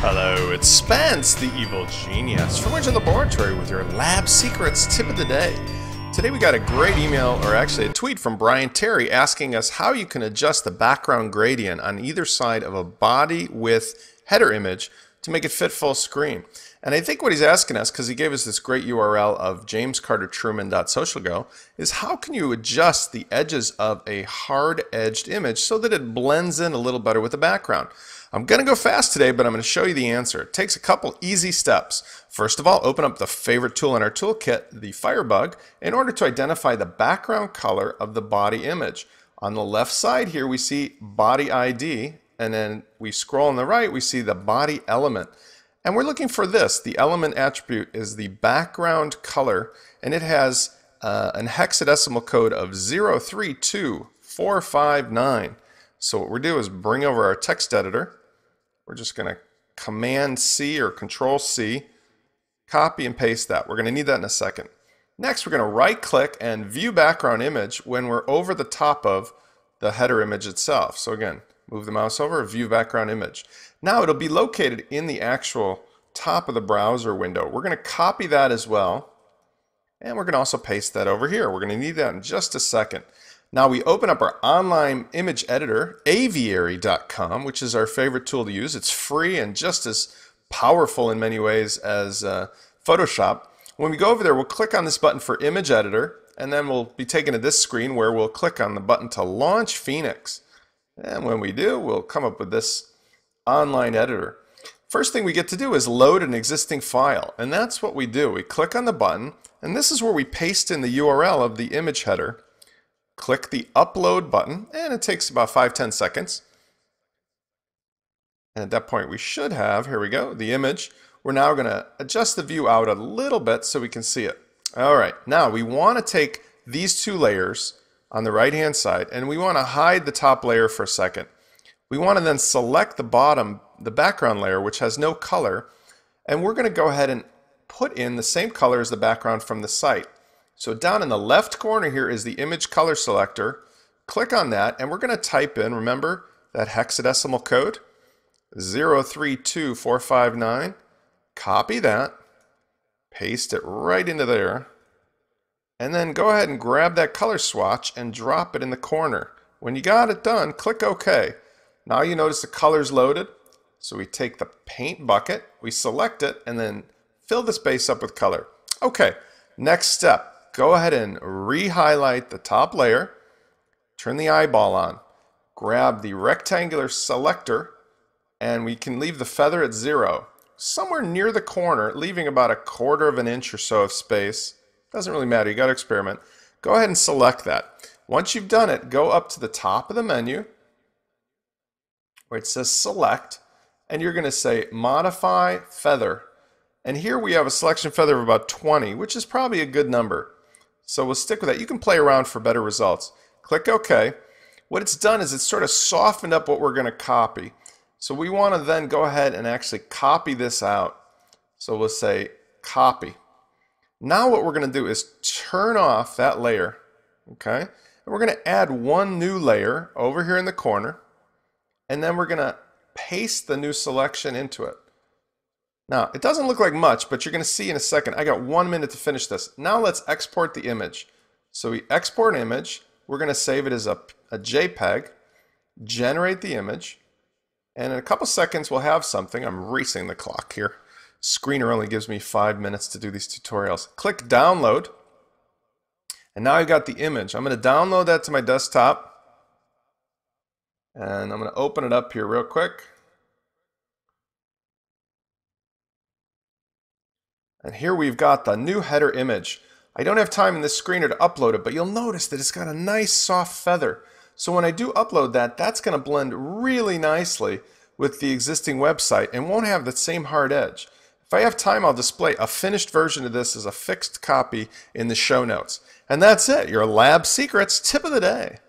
Hello, it's Spence, the evil genius, from Winter Laboratory with your lab secrets tip of the day. Today we got a great email, or actually a tweet from Brian Terry asking us how you can adjust the background gradient on either side of a body with header image to make it fit full screen. And I think what he's asking us, because he gave us this great URL of jamescartertruman.socialgo, is how can you adjust the edges of a hard-edged image so that it blends in a little better with the background? I'm going to go fast today, but I'm going to show you the answer. It takes a couple easy steps. First of all, open up the favorite tool in our toolkit, the Firebug, in order to identify the background color of the body image. On the left side here, we see body ID, and then we scroll on the right, we see the body element. And we're looking for this. The element attribute is the background color, and it has an hexadecimal code of 032459. So what we'll do is bring over our text editor. We're just going to Command C or Control C, copy and paste that. We're going to need that in a second. Next, we're going to right click and view background image when we're over the top of the header image itself. So again, move the mouse over, view background image. Now it'll be located in the actual top of the browser window. We're going to copy that as well, and we're going to also paste that over here. We're going to need that in just a second. Now we open up our online image editor, aviary.com, which is our favorite tool to use. It's free and just as powerful in many ways as Photoshop. When we go over there, we'll click on this button for image editor, and then we'll be taken to this screen where we'll click on the button to launch Phoenix. And when we do, we'll come up with this online editor. First thing we get to do is load an existing file, and that's what we do. We click on the button, and this is where we paste in the URL of the image header. Click the upload button, and it takes about 5-10 seconds. And at that point we should have, here we go, the image. We're now going to adjust the view out a little bit so we can see it. Alright, now we want to take these two layers on the right hand side, and we want to hide the top layer for a second. We want to then select the bottom, the background layer, which has no color, and we're going to go ahead and put in the same color as the background from the site. So down in the left corner here is the image color selector. Click on that, and we're going to type in, remember, that hexadecimal code, 032459. Copy that, paste it right into there, and then go ahead and grab that color swatch and drop it in the corner. When you got it done, click OK. Now you notice the color's loaded. So we take the paint bucket, we select it, and then fill the space up with color. Okay, next step. Go ahead and re-highlight the top layer, turn the eyeball on, grab the rectangular selector, and we can leave the feather at 0. Somewhere near the corner, leaving about 1/4 of an inch or so of space. Doesn't really matter, you got to experiment. Go ahead and select that. Once you've done it, go up to the top of the menu where it says select, and you're going to say modify feather. And here we have a selection feather of about 20, which is probably a good number. So we'll stick with that. You can play around for better results. Click OK. What it's done is it's sort of softened up what we're going to copy. So we want to then go ahead and actually copy this out. So we'll say copy. Now what we're going to do is turn off that layer. Okay? And we're going to add one new layer over here in the corner. And then we're going to paste the new selection into it. Now, it doesn't look like much, but you're going to see in a second. I got 1 minute to finish this. Now let's export the image. So we export an image. We're going to save it as a JPEG, generate the image, and in a couple seconds we'll have something. I'm racing the clock here. Screenr only gives me 5 minutes to do these tutorials. Click download, and now I've got the image. I'm going to download that to my desktop, and I'm going to open it up here real quick. And here we've got the new header image. I don't have time in this screener to upload it, but you'll notice that it's got a nice soft feather. So when I do upload that, that's going to blend really nicely with the existing website and won't have the same hard edge. If I have time, I'll display a finished version of this as a fixed copy in the show notes. And that's it, your lab secrets tip of the day.